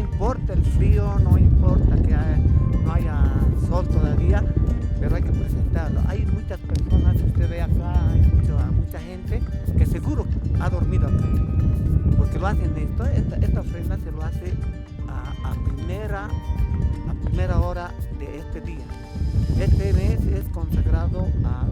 importa el frío, no importa que no haya sol todavía, pero hay que presentarlo. Hay muchas personas, si usted ve acá, hay mucha gente que seguro ha dormido acá, porque lo hacen esta ofrenda se lo hace a primera hora de este día. Este mes es consagrado a